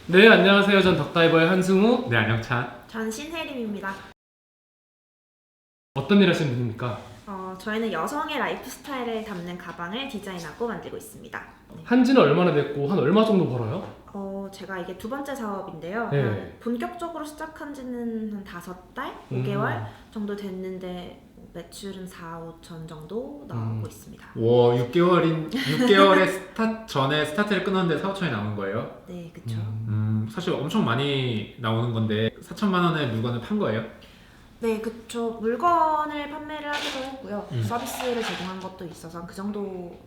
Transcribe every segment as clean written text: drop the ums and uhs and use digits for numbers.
네, 안녕하세요. 전 덕다이버의 한승우. 네, 안녕찬. 전 신혜림입니다. 어떤 일 하시는 분입니까? 저희는 여성의 라이프 스타일을 담는 가방을 디자인하고 만들고 있습니다. 네. 한지는 얼마나 됐고 한 얼마 정도 벌어요? 제가 이게 두 번째 사업인데요. 네. 본격적으로 시작한 지는 한 5달, 5개월 정도 됐는데 매출은 4, 5천 정도 나오고 있습니다. 와, 6개월의 전에 스타트를 끊었는데 4, 5천이 나온 거예요? 네, 그쵸. 사실 엄청 많이 나오는 건데 4천만 원의 물건을 판 거예요? 네, 그쵸. 물건을 판매를 하기도 했고요. 서비스를 제공한 것도 있어서 그 정도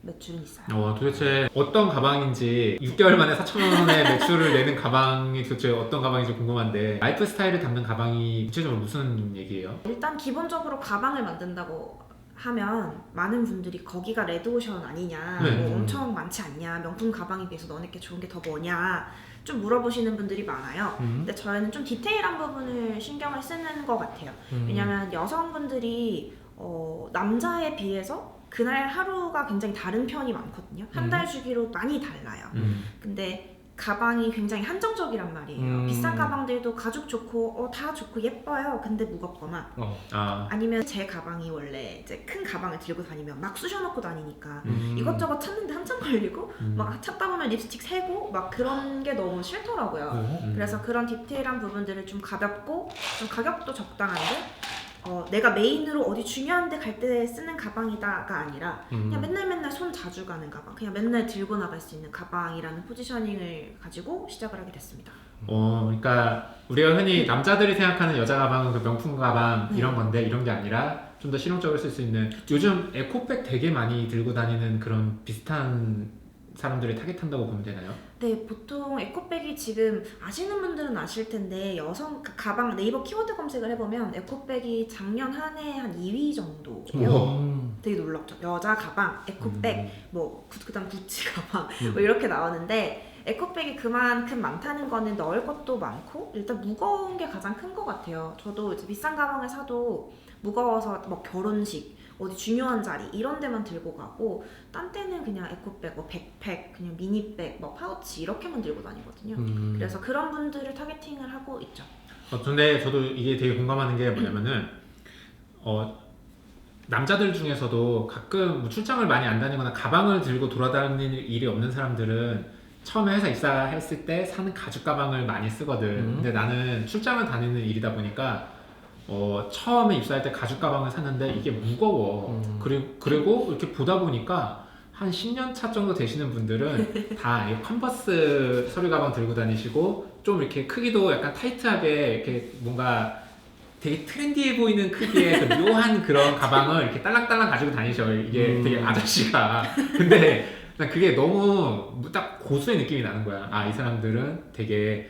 매출은 있어요. 도대체 어떤 가방인지 6개월 만에 4천만 원의 매출을 내는 가방이 도대체 어떤 가방인지 궁금한데 라이프 스타일을 담는 가방이 구체적으로 무슨 얘기예요? 일단 기본적으로 가방을 만든다고 하면 많은 분들이 거기가 레드오션 아니냐, 네. 뭐 엄청 많지 않냐, 명품 가방에 비해서 너네께 좋은 게 더 뭐냐 좀 물어보시는 분들이 많아요. 근데 저희는 좀 디테일한 부분을 신경을 쓰는 것 같아요. 왜냐면 여성분들이 남자에 비해서 그날 하루가 굉장히 다른 편이 많거든요. 한 달 주기로 많이 달라요. 근데 가방이 굉장히 한정적이란 말이에요. 비싼 가방들도 가죽 좋고 다 좋고 예뻐요. 근데 무겁거나 아니면 제 가방이 원래 이제 큰 가방을 들고 다니면 막 쑤셔놓고 다니니까 이것저것 찾는데 한참 걸리고 막 찾다 보면 립스틱 새고 막 그런 게 너무 싫더라고요. 그래서 그런 디테일한 부분들을 좀 가볍고 좀 가격도 적당한데 내가 메인으로 어디 중요한 데 갈 때 쓰는 가방이다가 아니라 그냥 맨날 손 자주 가는 가방, 그냥 맨날 들고 나갈 수 있는 가방이라는 포지셔닝을 가지고 시작을 하게 됐습니다. 그러니까 우리가 흔히 남자들이 생각하는 여자 가방은 그 명품 가방 이런 건데 이런 게 아니라 좀 더 실용적으로 쓸 수 있는, 요즘 에코백 되게 많이 들고 다니는 그런 비슷한 사람들을 타겟한다고 보면 되나요? 네, 보통 에코백이 지금 아시는 분들은 아실 텐데 여성 가방 네이버 키워드 검색을 해보면 에코백이 작년 한 해 한 2위 정도예요. 되게 놀랍죠. 여자 가방, 에코백, 뭐 그다음 구찌 가방 뭐 이렇게 나오는데 에코백이 그만큼 많다는 거는 넣을 것도 많고 일단 무거운 게 가장 큰 것 같아요. 저도 이제 비싼 가방을 사도 무거워서 뭐 결혼식 어디 중요한 자리 이런 데만 들고 가고 딴 때는 그냥 에코백, 뭐 백팩, 그냥 미니백, 뭐 파우치 이렇게만 들고 다니거든요. 그래서 그런 분들을 타겟팅을 하고 있죠. 근데 저도 이게 되게 공감하는 게 뭐냐면은 남자들 중에서도 가끔 뭐 출장을 많이 안 다니거나 가방을 들고 돌아다니는 일이 없는 사람들은 처음에 회사 입사했을 때 사는 가죽 가방을 많이 쓰거든. 근데 나는 출장을 다니는 일이다 보니까 처음에 입사할 때 가죽 가방을 샀는데 이게 무거워. 그리고 이렇게 보다 보니까 한 10년 차 정도 되시는 분들은 다 이 컨버스 서류 가방 들고 다니시고 좀 이렇게 크기도 약간 타이트하게 이렇게 뭔가 되게 트렌디해 보이는 크기의 그 묘한 그런 가방을 이렇게 딸랑딸랑 가지고 다니셔. 이게 되게 아저씨가. 근데 난 그게 너무 딱 고수의 느낌이 나는 거야. 이 사람들은 되게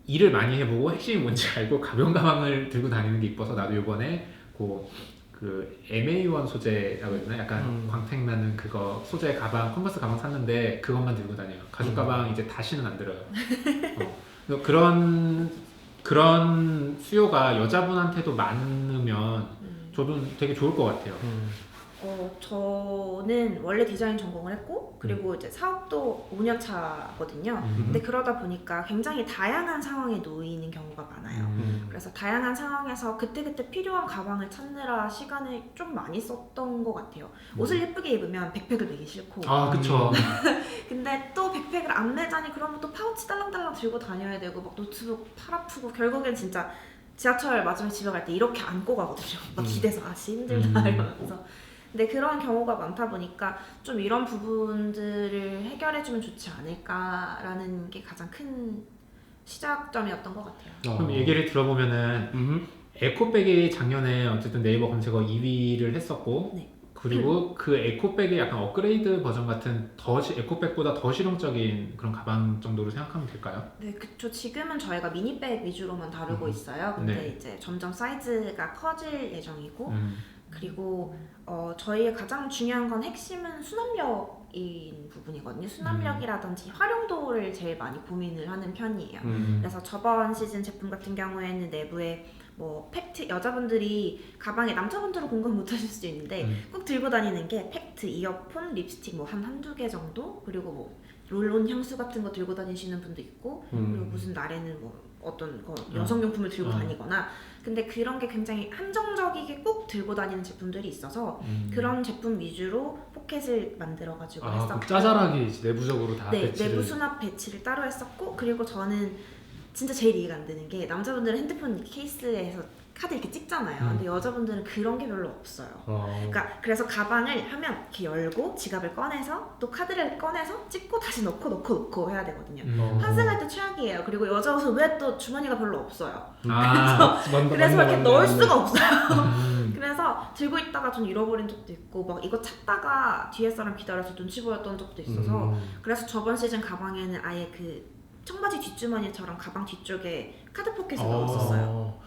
일을 많이 해보고 핵심이 뭔지 알고 가벼운 가방을 들고 다니는 게 이뻐서 나도 이번에 그 MA1 소재라고 해야 되나? 약간 광택 나는 그거 소재 가방, 컨버스 가방 샀는데 그것만 들고 다녀요. 가죽 가방 이제 다시는 안 들어요. 그런 수요가 여자분한테도 많으면 저도 되게 좋을 것 같아요. 저는 원래 디자인 전공을 했고 그리고 이제 사업도 5년 차거든요. 근데 그러다 보니까 굉장히 다양한 상황에 놓이는 경우가 많아요. 그래서 다양한 상황에서 그때그때 필요한 가방을 찾느라 시간을 좀 많이 썼던 것 같아요. 옷을 예쁘게 입으면 백팩을 매기 싫고 그쵸. 근데 또 백팩을 안 매자니 그러면 또 파우치 딸랑딸랑 들고 다녀야 되고 막 노트북 팔 아프고 결국엔 진짜 지하철 마지막에 집에 갈 때 이렇게 안고 가거든요. 막 기대서 힘들다 이러면서. 근데 그런 경우가 많다 보니까 좀 이런 부분들을 해결해주면 좋지 않을까라는 게 가장 큰 시작점이었던 것 같아요. 그럼 얘기를 들어보면은 에코백이 작년에 어쨌든 네이버 검색어 2위를 했었고 네. 그리고 그 에코백의 약간 업그레이드 버전 같은 에코백보다 더 실용적인 그런 가방 정도로 생각하면 될까요? 네, 그쵸. 지금은 저희가 미니백 위주로만 다루고 있어요. 근데 네. 이제 점점 사이즈가 커질 예정이고 그리고 저희의 가장 중요한 건 핵심은 수납력인 부분이거든요. 수납력이라든지 활용도를 제일 많이 고민을 하는 편이에요. 그래서 저번 시즌 제품 같은 경우에는 내부에 뭐 팩트 여자분들이 가방에 남자분들은 공감 못하실 수도 있는데 꼭 들고 다니는 게 팩트, 이어폰, 립스틱 뭐 한두 개 정도 그리고 뭐 롤온 향수 같은 거 들고 다니시는 분도 있고 그리고 무슨 날에는 뭐 어떤 여성용품을 들고 다니거나 근데 그런 게 굉장히 한정적이게 꼭 들고 다니는 제품들이 있어서 그런 제품 위주로 포켓을 만들어가지고 했었고 짜잘하게 이제 내부적으로 다 네, 배치를 내부 수납 배치를 따로 했었고 그리고 저는 진짜 제일 이해가 안 되는 게 남자분들은 핸드폰 케이스에서 카드 이렇게 찍잖아요. 근데 여자분들은 그런 게 별로 없어요. 그러니까 그래서 가방을 하면 이렇게 열고 지갑을 꺼내서 또 카드를 꺼내서 찍고 다시 넣고 해야 되거든요. 환승할 때 최악이에요. 그리고 여자 옷은 왜 또 주머니가 별로 없어요. 그래서 이렇게 넣을 수가 없어요. 그래서 들고 있다가 좀 잃어버린 적도 있고 막 이거 찾다가 뒤에 사람 기다려서 눈치 보였던 적도 있어서 그래서 저번 시즌 가방에는 아예 그 청바지 뒷주머니처럼 가방 뒤쪽에 카드 포켓을 넣었었어요.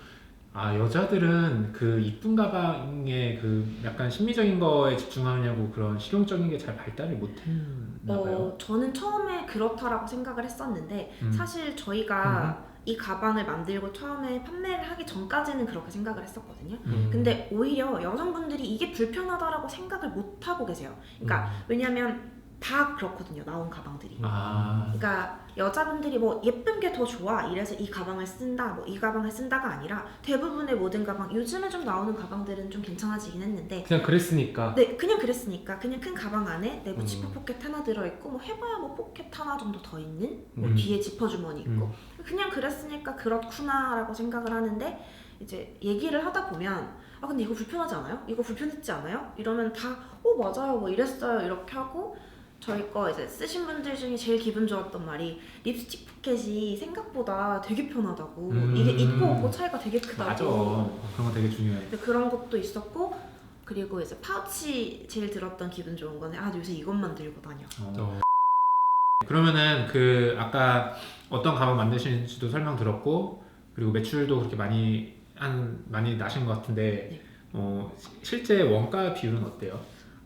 여자들은 그 이쁜 가방에 그 약간 심미적인 거에 집중하냐고 그런 실용적인 게 잘 발달을 못했나 봐요. 저는 처음에 그렇다라고 생각을 했었는데 사실 저희가 이 가방을 만들고 처음에 판매를 하기 전까지는 그렇게 생각을 했었거든요. 근데 오히려 여성분들이 이게 불편하다라고 생각을 못 하고 계세요. 그러니까 왜냐면 다 그렇거든요. 나온 가방들이. 그러니까 여자분들이 뭐 예쁜 게 더 좋아 이래서 이 가방을 쓴다 뭐 이 가방을 쓴다가 아니라 대부분의 모든 가방 요즘에 좀 나오는 가방들은 좀 괜찮아지긴 했는데 그냥 그랬으니까 네 그냥 그랬으니까 그냥 큰 가방 안에 내부 지퍼 포켓 하나 들어있고 뭐 해봐야 뭐 포켓 하나 정도 더 있는 뭐 뒤에 지퍼 주머니 있고 그냥 그랬으니까 그렇구나 라고 생각을 하는데 이제 얘기를 하다 보면 근데 이거 불편하지 않아요? 이거 불편했지 않아요? 이러면 다 맞아요 뭐 이랬어요 이렇게 하고 저희 거 이제 쓰신 분들 중에 제일 기분 좋았던 말이 립스틱 포켓이 생각보다 되게 편하다고 이게 있고 없고 차이가 되게 크다고 맞아 그런 거 되게 중요해. 그런 것도 있었고 그리고 이제 파우치 제일 들었던 기분 좋은 거는 요새 이것만 들고 다녀. 그러면은 그 아까 어떤 가방 만드시는지도 설명 들었고 그리고 매출도 그렇게 많이 나신 것 같은데 네. 실제 원가 비율은 어때요?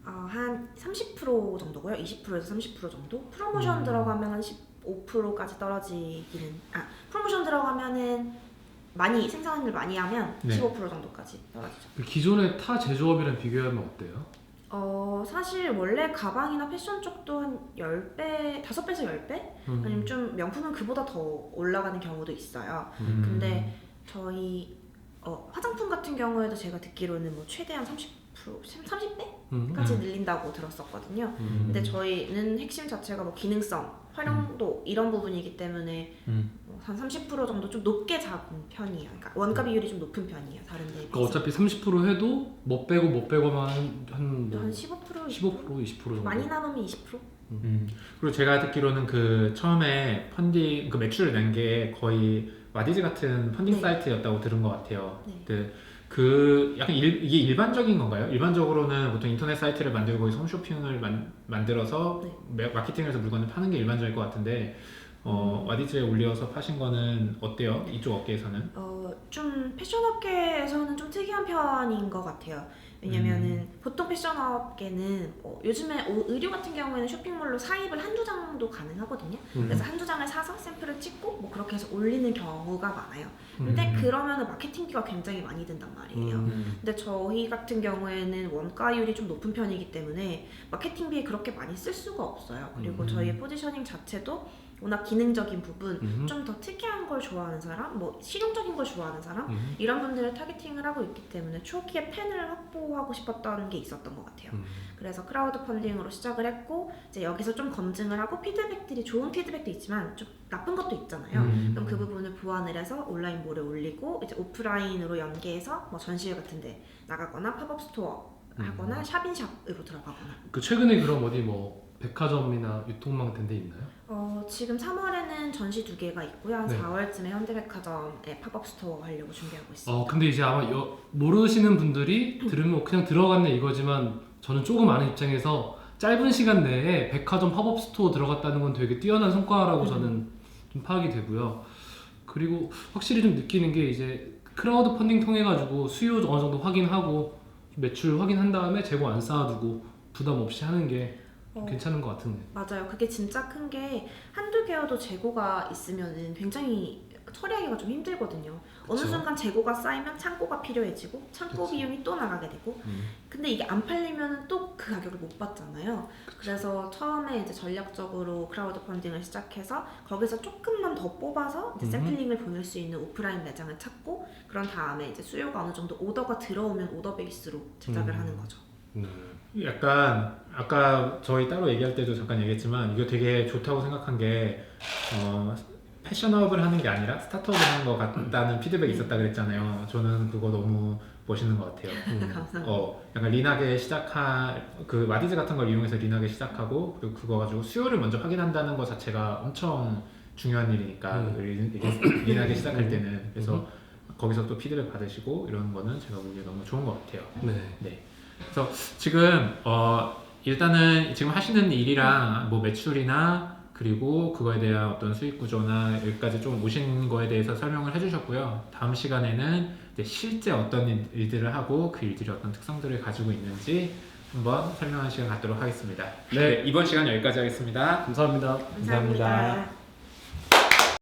한 30% 정도고요. 20%에서 30% 정도. 프로모션 들어가면 한 15%까지 떨어지기는. 프로모션 들어가면은 많이 생산을 많이 하면 15% 정도까지 떨어지죠. 기존의 타 제조업이랑 비교하면 어때요? 사실 원래 가방이나 패션 쪽도 한 10배, 5배에서 10배? 아니면 좀 명품은 그보다 더 올라가는 경우도 있어요. 근데 저희 화장품 같은 경우에도 제가 듣기로는 뭐 최대한 30배까지 늘린다고 들었었거든요. 근데 저희는 핵심 자체가 뭐 기능성, 활용도 이런 부분이기 때문에 한 30% 정도 좀 높게 잡은 편이에요. 그러니까 원가 비율이 좀 높은 편이에요. 다른 데에 비해서. 그러니까 어차피 30% 해도 못 빼고만 한 15%, 15%, 20% 정도. 많이 남으면 20%? 그리고 제가 듣기로는 그 처음에 펀딩 그 매출을 낸 게 거의 와디즈 같은 펀딩 사이트였다고 들은 것 같아요. 그 약간 이게 일반적인 건가요? 일반적으로는 보통 인터넷 사이트를 만들고 홈쇼핑을 만들어서 마케팅을 해서 물건을 파는 게 일반적일 것 같은데 와디즈에 올려서 파신 거는 어때요? 이쪽 업계에서는? 좀 패션 업계에서는 좀 특이한 편인 것 같아요. 왜냐면은 보통 패션 업계는 요즘에 의류 같은 경우에는 쇼핑몰로 사입을 한두 장도 가능하거든요. 그래서 한두 장을 사서 샘플을 찍고 뭐 그렇게 해서 올리는 경우가 많아요. 근데 그러면은 마케팅비가 굉장히 많이 든단 말이에요. 근데 저희 같은 경우에는 원가율이 좀 높은 편이기 때문에 마케팅비에 그렇게 많이 쓸 수가 없어요. 그리고 저희의 포지셔닝 자체도 워낙 기능적인 부분, 좀 더 특이한 걸 좋아하는 사람, 뭐 실용적인 걸 좋아하는 사람 이런 분들을 타겟팅을 하고 있기 때문에 초기에 팬을 확보하고 싶었던 게 있었던 것 같아요. 그래서 크라우드 펀딩으로 시작을 했고 이제 여기서 좀 검증을 하고 피드백들이 좋은 피드백도 있지만 좀 나쁜 것도 있잖아요. 그럼 그 부분을 보완을 해서 온라인몰에 올리고 이제 오프라인으로 연계해서 뭐 전시회 같은데 나가거나 팝업 스토어 하거나 샵인샵으로 들어가거나. 그 최근에 그럼 어디 뭐 백화점이나 유통망 같은 데 있나요? 지금 3월에는 전시 2개가 있고요. 4월쯤에 현대백화점에 팝업 스토어 하려고 준비하고 있습니다. 근데 이제 아마 모르시는 분들이 들으면 그냥 들어갔네 이거지만 저는 조금 아는 입장에서 짧은 시간 내에 백화점 팝업 스토어 들어갔다는 건 되게 뛰어난 성과라고 저는 좀 파악이 되고요. 그리고 확실히 좀 느끼는 게 이제 크라우드 펀딩 통해 가지고 수요 어느 정도 확인하고 매출 확인한 다음에 재고 안 쌓아두고 부담 없이 하는 게 괜찮은 것 같은데. 맞아요. 그게 진짜 큰 게 한두 개여도 재고가 있으면은 굉장히 처리하기가 좀 힘들거든요. 어느 그쵸. 순간 재고가 쌓이면 창고가 필요해지고 창고 그쵸. 비용이 또 나가게 되고 근데 이게 안 팔리면 또 그 가격을 못 받잖아요. 그래서 처음에 이제 전략적으로 크라우드 펀딩을 시작해서 거기서 조금만 더 뽑아서 이제 샘플링을 보낼 수 있는 오프라인 매장을 찾고 그런 다음에 이제 수요가 어느 정도 오더가 들어오면 오더 베이스로 제작을 하는 거죠. 약간 아까 저희 따로 얘기할 때도 잠깐 얘기했지만 이거 되게 좋다고 생각한 게 패션업을 하는 게 아니라 스타트업을 하는 것 같다는 피드백이 있었다 그랬잖아요. 저는 그거 너무 멋있는 것 같아요. 감사합니다. 약간 리나게 그 와디즈 같은 걸 이용해서 리나게 시작하고 그리고 그거 가지고 수요를 먼저 확인한다는 것 자체가 엄청 중요한 일이니까 리나게 시작할 때는 그래서 거기서 또 피드백 받으시고 이런 거는 제가 보기에 너무 좋은 것 같아요. 네. 그래서 지금 일단은 지금 하시는 일이랑 뭐 매출이나 그리고 그거에 대한 어떤 수익 구조나 여기까지 좀 오신 거에 대해서 설명을 해주셨고요. 다음 시간에는 이제 실제 어떤 일들을 하고 그 일들이 어떤 특성들을 가지고 있는지 한번 설명하는 시간 갖도록 하겠습니다. 네, 이번 시간 여기까지 하겠습니다. 감사합니다. 감사합니다.